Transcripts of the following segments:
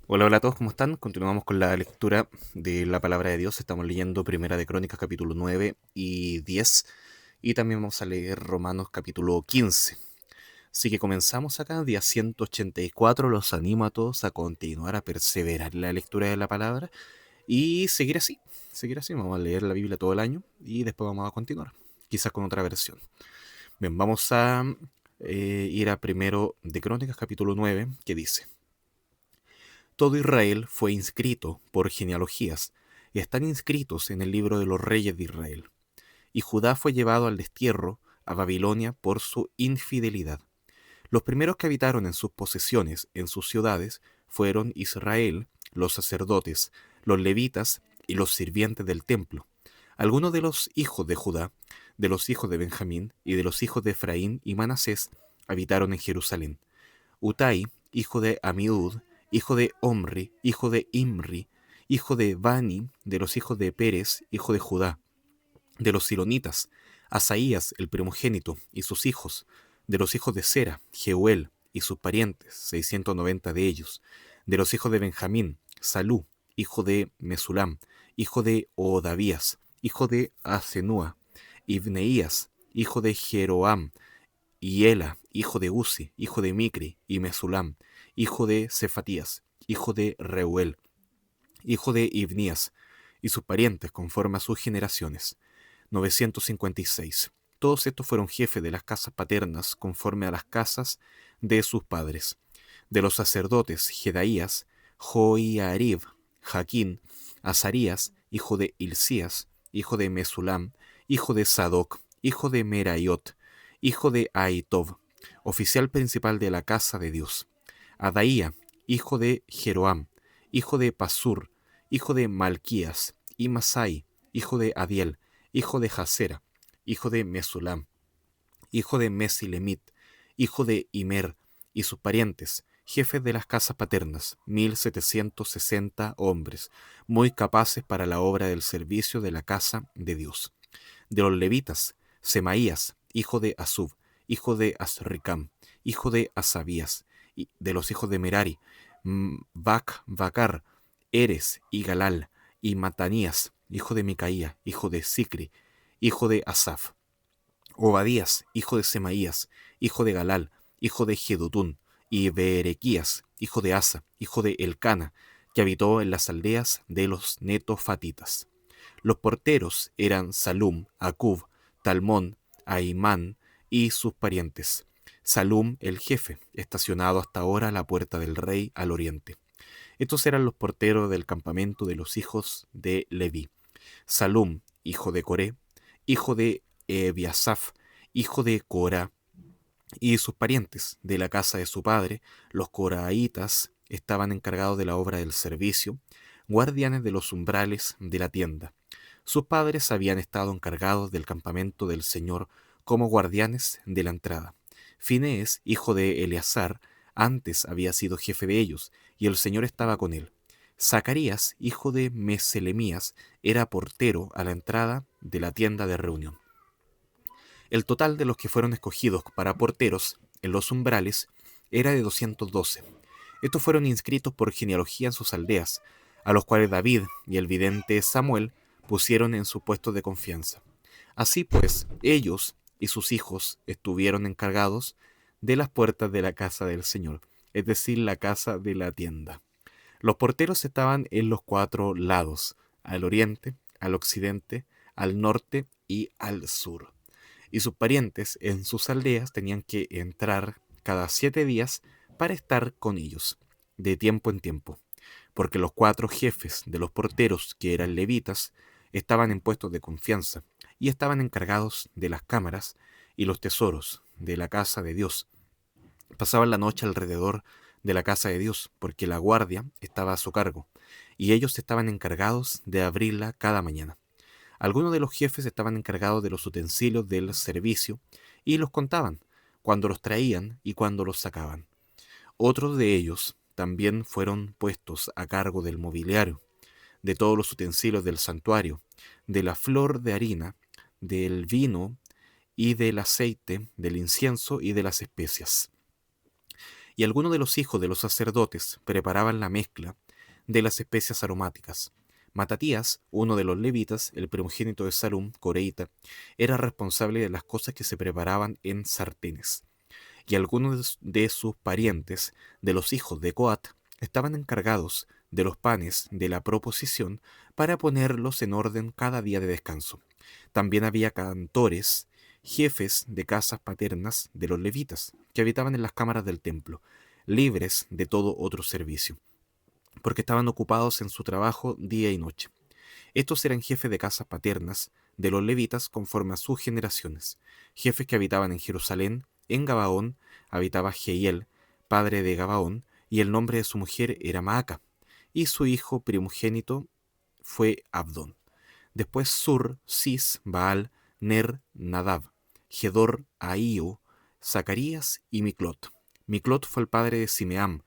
Hola, hola a todos, ¿cómo están? Continuamos con la lectura de la palabra de Dios. Estamos leyendo Primera de Crónicas capítulo 9 y 10 y también vamos a leer Romanos capítulo 15. Así que comenzamos acá, día 184. Los animo a todos a continuar, a perseverar en la lectura de la palabra y seguir así. Seguir así, vamos a leer la Biblia todo el año y después vamos a continuar, quizás con otra versión. Bien, vamos a ir a Primero de Crónicas capítulo 9, que dice: Todo Israel fue inscrito por genealogías, y están inscritos en el libro de los reyes de Israel. Y Judá fue llevado al destierro a Babilonia por su infidelidad. Los primeros que habitaron en sus posesiones, en sus ciudades, fueron Israel, los sacerdotes, los levitas y los sirvientes del templo. Algunos de los hijos de Judá, de los hijos de Benjamín y de los hijos de Efraín y Manasés habitaron en Jerusalén. Utai, hijo de Amiud, hijo de Omri, hijo de Imri, hijo de Bani, de los hijos de Pérez, hijo de Judá, de los Silonitas, Asaías, el primogénito, y sus hijos, de los hijos de Sera, Jeuel y sus parientes, 690 de ellos, de los hijos de Benjamín, Salú, hijo de Mesulam, hijo de Odavías, hijo de Asenúa, Ibneías, hijo de Jeroam, y Ela, hijo de Uzi, hijo de Micri, y Mesulam, hijo de Cefatías, hijo de Reuel, hijo de Ibnías, y sus parientes conforme a sus generaciones, 956. Todos estos fueron jefes de las casas paternas conforme a las casas de sus padres. De los sacerdotes, Jedaías, Joiarib, Jaquín, Azarías, hijo de Hilcías, hijo de Mesulam, hijo de Sadoc, hijo de Meraiot, hijo de Aitov, oficial principal de la casa de Dios. Adaía, hijo de Jeroam, hijo de Pasur, hijo de Malquías, y Masai, hijo de Adiel, hijo de Jasera, hijo de Mesulam, hijo de Mesilemit, hijo de Imer, y sus parientes, jefes de las casas paternas, 1760 hombres, muy capaces para la obra del servicio de la casa de Dios. De los levitas, Semaías, hijo de Asub, hijo de Asricam, hijo de Asabías, y de los hijos de Merari, Bacar, Eres y Galal, y Matanías, hijo de Micaía, hijo de Sicri, hijo de Asaf. Obadías, hijo de Semaías, hijo de Galal, hijo de Jedutún, y Berequías, hijo de Asa, hijo de Elcana, que habitó en las aldeas de los netofatitas. Los porteros eran Salum, Acub, Talmón, Aimán y sus parientes. Salum, el jefe, estacionado hasta ahora a la puerta del rey al oriente. Estos eran los porteros del campamento de los hijos de Leví. Salum, hijo de Coré, hijo de Ebiasaf, hijo de Corá, y sus parientes de la casa de su padre, los coraitas, estaban encargados de la obra del servicio, guardianes de los umbrales de la tienda. Sus padres habían estado encargados del campamento del Señor como guardianes de la entrada. Finés, hijo de Eleazar, antes había sido jefe de ellos, y el Señor estaba con él. Zacarías, hijo de Meselemías, era portero a la entrada de la tienda de reunión. El total de los que fueron escogidos para porteros en los umbrales era de 212. Estos fueron inscritos por genealogía en sus aldeas, a los cuales David y el vidente Samuel pusieron en su puesto de confianza. Así pues, ellos y sus hijos estuvieron encargados de las puertas de la casa del Señor, es decir, la casa de la tienda. Los porteros estaban en los cuatro lados, al oriente, al occidente, al norte y al sur. Y sus parientes en sus aldeas tenían que entrar cada 7 días para estar con ellos, de tiempo en tiempo, porque los cuatro jefes de los porteros, que eran levitas, estaban en puestos de confianza y estaban encargados de las cámaras y los tesoros de la casa de Dios. Pasaban la noche alrededor de la casa de Dios, porque la guardia estaba a su cargo, y ellos estaban encargados de abrirla cada mañana. Algunos de los jefes estaban encargados de los utensilios del servicio y los contaban, cuando los traían y cuando los sacaban. Otros de ellos también fueron puestos a cargo del mobiliario, de todos los utensilios del santuario, de la flor de harina, del vino y del aceite, del incienso y de las especias. Y algunos de los hijos de los sacerdotes preparaban la mezcla de las especias aromáticas. Matatías, uno de los levitas, el primogénito de Salum, coreíta, era responsable de las cosas que se preparaban en sartenes. Y algunos de sus parientes, de los hijos de Coat, estaban encargados de los panes de la proposición para ponerlos en orden cada día de descanso. También había cantores, jefes de casas paternas de los levitas, que habitaban en las cámaras del templo, libres de todo otro servicio, porque estaban ocupados en su trabajo día y noche. Estos eran jefes de casas paternas de los levitas conforme a sus generaciones, jefes que habitaban en Jerusalén. En Gabaón habitaba Jehiel, padre de Gabaón, y el nombre de su mujer era Maaca, y su hijo primogénito fue Abdón. Después Sur, Cis, Baal, Ner, Nadab, Gedor, Ahío, Zacarías y Miclot. Miclot fue el padre de Simeam,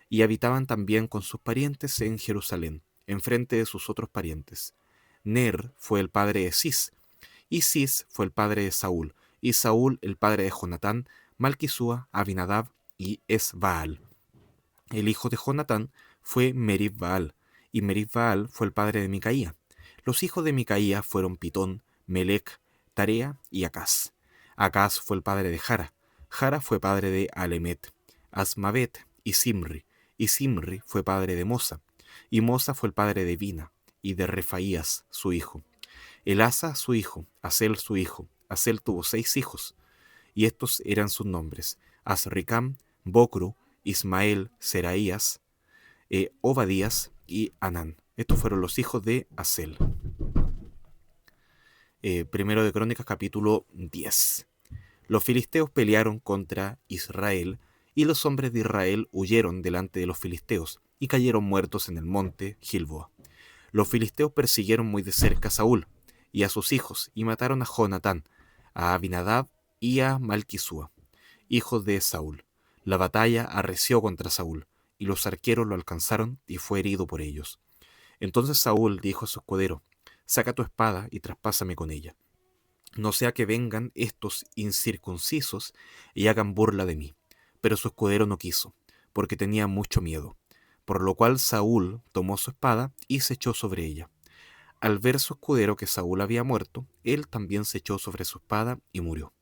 y habitaban también con sus parientes en Jerusalén, enfrente de sus otros parientes. Ner fue el padre de Cis, y Cis fue el padre de Saúl, y Saúl el padre de Jonatán, Malquisúa, Abinadab y Esbaal. El hijo de Jonatán fue Merib-Baal, y Merib-Baal fue el padre de Micaía. Los hijos de Micaía fueron Pitón, Melec, Tarea y Acaz. Acaz fue el padre de Jara. Jara fue padre de Alemet, Asmavet y Simri fue padre de Mosa, y Mosa fue el padre de Bina, y de Refaías, su hijo. Elasa, su hijo, Asel, su hijo. Asel tuvo 6 hijos, y estos eran sus nombres: Azricam, Bocru, Ismael, Seraías, Obadías y Anán. Estos fueron los hijos de Asel. Primero de Crónicas, capítulo 10. Los filisteos pelearon contra Israel, y los hombres de Israel huyeron delante de los filisteos, y cayeron muertos en el monte Gilboa. Los filisteos persiguieron muy de cerca a Saúl y a sus hijos, y mataron a Jonatán, a Abinadab y a Malquisúa, hijos de Saúl. La batalla arreció contra Saúl, y los arqueros lo alcanzaron, y fue herido por ellos. Entonces Saúl dijo a su escudero: saca tu espada y traspásame con ella, no sea que vengan estos incircuncisos y hagan burla de mí. Pero su escudero no quiso, porque tenía mucho miedo. Por lo cual Saúl tomó su espada y se echó sobre ella. Al ver su escudero que Saúl había muerto, él también se echó sobre su espada y murió.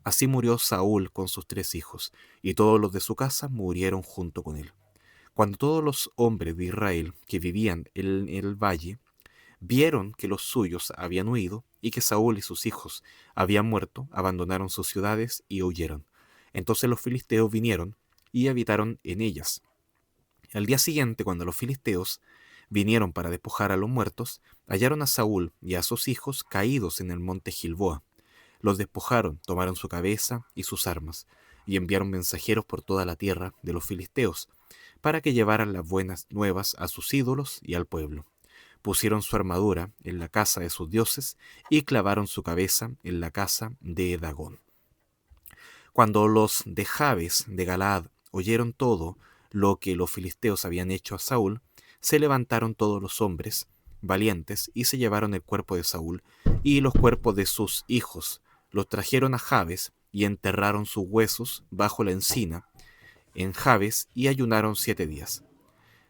Así murió Saúl con sus 3 hijos, y todos los de su casa murieron junto con él. Cuando todos los hombres de Israel que vivían en el valle vieron que los suyos habían huido y que Saúl y sus hijos habían muerto, abandonaron sus ciudades y huyeron. Entonces los filisteos vinieron y habitaron en ellas. Al día siguiente, cuando los filisteos vinieron para despojar a los muertos, hallaron a Saúl y a sus hijos caídos en el monte Gilboa. Los despojaron, tomaron su cabeza y sus armas, y enviaron mensajeros por toda la tierra de los filisteos, para que llevaran las buenas nuevas a sus ídolos y al pueblo. Pusieron su armadura en la casa de sus dioses y clavaron su cabeza en la casa de Dagón. Cuando los de Jabes de Galaad oyeron todo lo que los filisteos habían hecho a Saúl, se levantaron todos los hombres valientes y se llevaron el cuerpo de Saúl y los cuerpos de sus hijos. Los trajeron a Jabes y enterraron sus huesos bajo la encina en Jabes y ayunaron 7 días.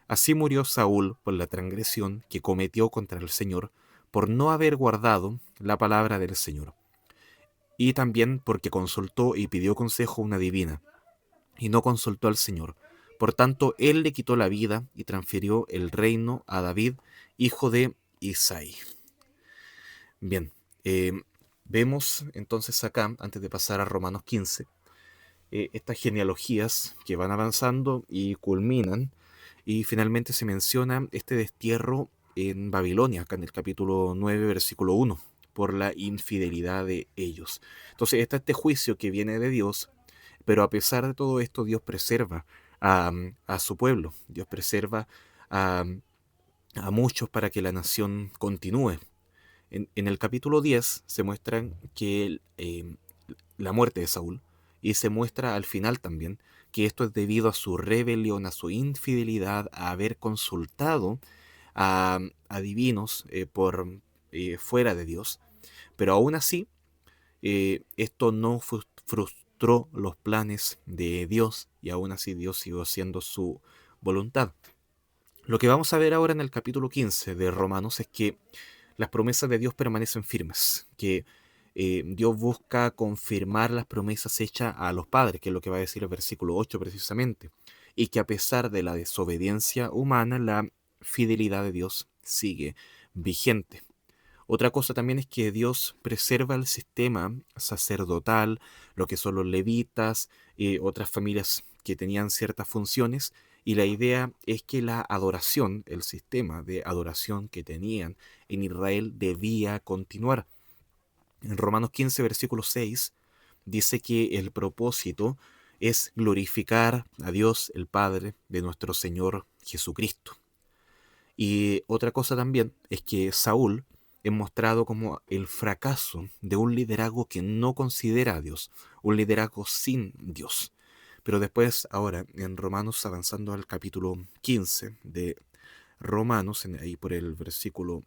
Así murió Saúl por la transgresión que cometió contra el Señor, por no haber guardado la palabra del Señor, y también porque consultó y pidió consejo a una divina, y no consultó al Señor. Por tanto, él le quitó la vida y transfirió el reino a David, hijo de Isaí. Bien, vemos entonces acá, antes de pasar a Romanos 15, estas genealogías que van avanzando y culminan, y finalmente se menciona este destierro en Babilonia, acá en el capítulo 9, versículo 1, por la infidelidad de ellos. Entonces está este juicio que viene de Dios, pero a pesar de todo esto, Dios preserva a su pueblo, Dios preserva a, a muchos para que la nación continúe. En el capítulo 10 se muestra que la muerte de Saúl, y se muestra al final también que esto es debido a su rebelión, a su infidelidad, a haber consultado a divinos por fuera de Dios. Pero aún así, esto no frustró los planes de Dios y aún así Dios siguió haciendo su voluntad. Lo que vamos a ver ahora en el capítulo 15 de Romanos es que las promesas de Dios permanecen firmes, que Dios busca confirmar las promesas hechas a los padres, que es lo que va a decir el versículo 8 precisamente, y que a pesar de la desobediencia humana, la fidelidad de Dios sigue vigente. Otra cosa también es que Dios preserva el sistema sacerdotal, lo que son los levitas, otras familias que tenían ciertas funciones, y la idea es que la adoración, el sistema de adoración que tenían en Israel debía continuar. En Romanos 15, versículo 6, dice que el propósito es glorificar a Dios, el Padre de nuestro Señor Jesucristo. Y otra cosa también es que Saúl es mostrado como el fracaso de un liderazgo que no considera a Dios, un liderazgo sin Dios. Pero después, ahora, en Romanos, avanzando al capítulo 15 de Romanos, ahí por el versículo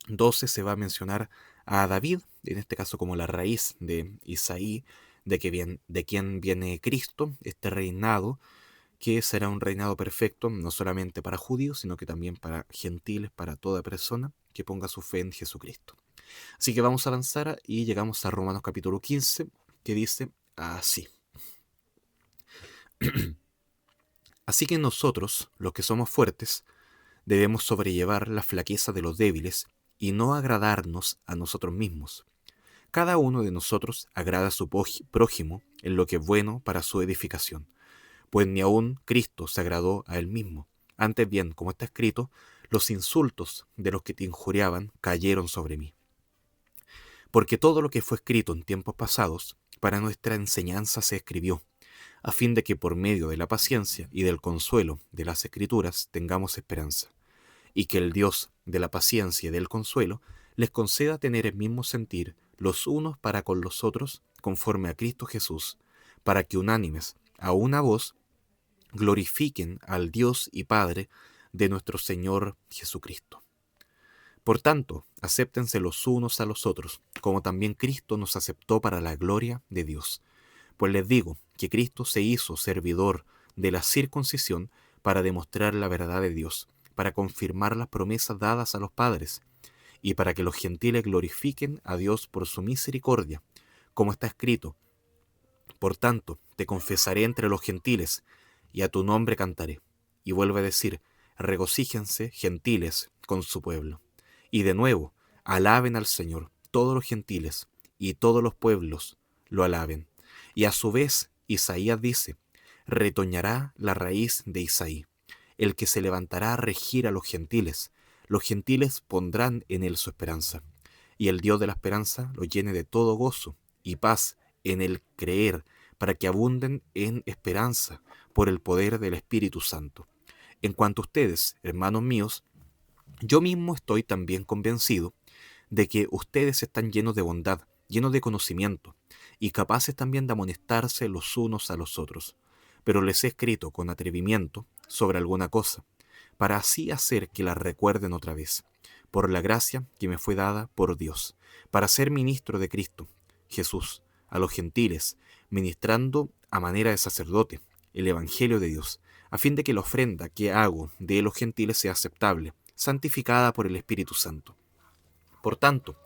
12 se va a mencionar a David, en este caso como la raíz de Isaí, de quien viene Cristo, este reinado, que será un reinado perfecto, no solamente para judíos, sino que también para gentiles, para toda persona que ponga su fe en Jesucristo. Así que vamos a avanzar y llegamos a Romanos capítulo 15, que dice así. Así que nosotros, los que somos fuertes, debemos sobrellevar la flaqueza de los débiles y no agradarnos a nosotros mismos. Cada uno de nosotros agrada a su prójimo en lo que es bueno para su edificación, pues ni aun Cristo se agradó a él mismo. Antes bien, como está escrito, los insultos de los que te injuriaban cayeron sobre mí. Porque todo lo que fue escrito en tiempos pasados, para nuestra enseñanza se escribió, a fin de que por medio de la paciencia y del consuelo de las Escrituras tengamos esperanza, y que el Dios de la paciencia y del consuelo les conceda tener el mismo sentir los unos para con los otros, conforme a Cristo Jesús, para que unánimes, a una voz, glorifiquen al Dios y Padre de nuestro Señor Jesucristo. Por tanto, acéptense los unos a los otros, como también Cristo nos aceptó para la gloria de Dios. Pues les digo que Cristo se hizo servidor de la circuncisión para demostrar la verdad de Dios, para confirmar las promesas dadas a los padres, y para que los gentiles glorifiquen a Dios por su misericordia, como está escrito: por tanto, te confesaré entre los gentiles, y a tu nombre cantaré. Y vuelve a decir: regocíjense, gentiles, con su pueblo. Y de nuevo, alaben al Señor todos los gentiles, y todos los pueblos lo alaben. Y a su vez, Isaías dice: retoñará la raíz de Isaí, el que se levantará a regir a los gentiles pondrán en él su esperanza. Y el Dios de la esperanza lo llene de todo gozo y paz en el creer, para que abunden en esperanza por el poder del Espíritu Santo. En cuanto a ustedes, hermanos míos, yo mismo estoy también convencido de que ustedes están llenos de bondad, llenos de conocimiento, y capaces también de amonestarse los unos a los otros. Pero les he escrito con atrevimiento sobre alguna cosa, para así hacer que la recuerden otra vez, por la gracia que me fue dada por Dios, para ser ministro de Cristo Jesús a los gentiles, ministrando a manera de sacerdote el Evangelio de Dios, a fin de que la ofrenda que hago de los gentiles sea aceptable, santificada por el Espíritu Santo. Por tanto,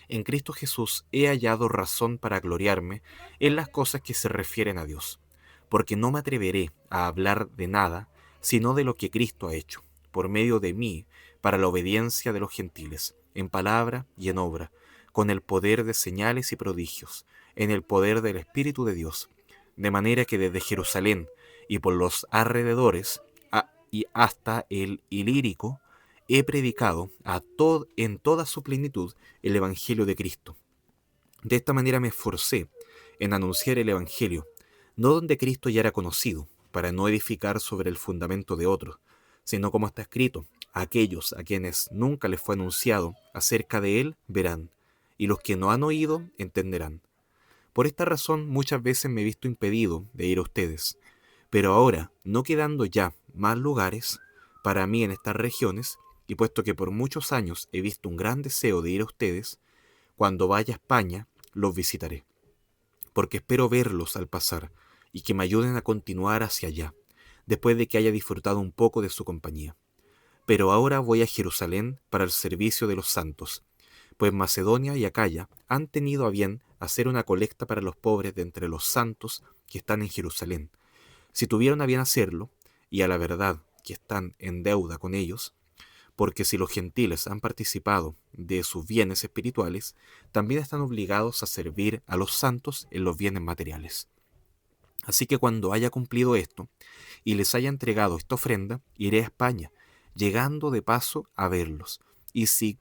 en Cristo Jesús he hallado razón para gloriarme en las cosas que se refieren a Dios, porque no me atreveré a hablar de nada sino de lo que Cristo ha hecho, por medio de mí, para la obediencia de los gentiles, en palabra y en obra, con el poder de señales y prodigios, en el poder del Espíritu de Dios, de manera que desde Jerusalén y por los alrededores y hasta el Ilírico he predicado en toda su plenitud el Evangelio de Cristo. De esta manera me esforcé en anunciar el Evangelio, no donde Cristo ya era conocido, para no edificar sobre el fundamento de otros, sino como está escrito: aquellos a quienes nunca les fue anunciado acerca de él verán, y los que no han oído entenderán. Por esta razón muchas veces me he visto impedido de ir a ustedes, pero ahora, no quedando ya más lugares para mí en estas regiones, y puesto que por muchos años he visto un gran deseo de ir a ustedes, cuando vaya a España los visitaré. porque espero verlos al pasar y que me ayuden a continuar hacia allá, después de que haya disfrutado un poco de su compañía. Pero ahora voy a Jerusalén para el servicio de los santos, pues Macedonia y Acaya han tenido a bien hacer una colecta para los pobres de entre los santos que están en Jerusalén. Si tuvieron a bien hacerlo, y a la verdad que están en deuda con ellos, porque si los gentiles han participado de sus bienes espirituales, también están obligados a servir a los santos en los bienes materiales. Así que cuando haya cumplido esto y les haya entregado esta ofrenda, iré a España, llegando de paso a verlos. Y sé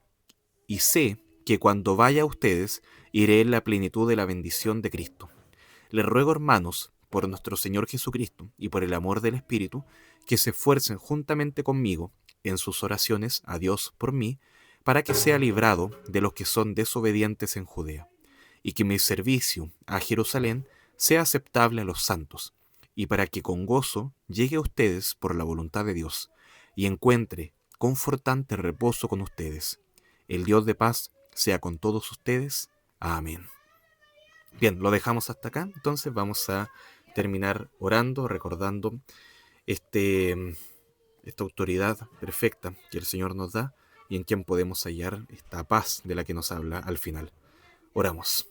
que cuando vaya a ustedes, iré en la plenitud de la bendición de Cristo. Les ruego, hermanos, por nuestro Señor Jesucristo y por el amor del Espíritu, que se esfuercen juntamente conmigo en sus oraciones a Dios por mí, para que sea librado de los que son desobedientes en Judea, y que mi servicio a Jerusalén sea aceptable a los santos, y para que con gozo llegue a ustedes por la voluntad de Dios, y encuentre confortante reposo con ustedes. El Dios de paz sea con todos ustedes. Amén. Bien, lo dejamos hasta acá, entonces vamos a terminar orando, recordando este, esta autoridad perfecta que el Señor nos da y en quien podemos hallar esta paz de la que nos habla al final. Oramos.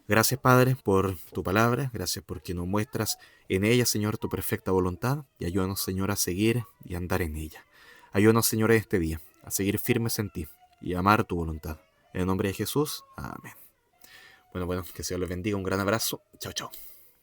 Gracias, Padre, por tu palabra, gracias porque nos muestras en ella, Señor, tu perfecta voluntad, y ayúdanos, Señor, a seguir y andar en ella. Ayúdanos, Señor, en este día, a seguir firmes en ti y a amar tu voluntad. En el nombre de Jesús, amén. Bueno, que Dios les bendiga, un gran abrazo. Chao, chao.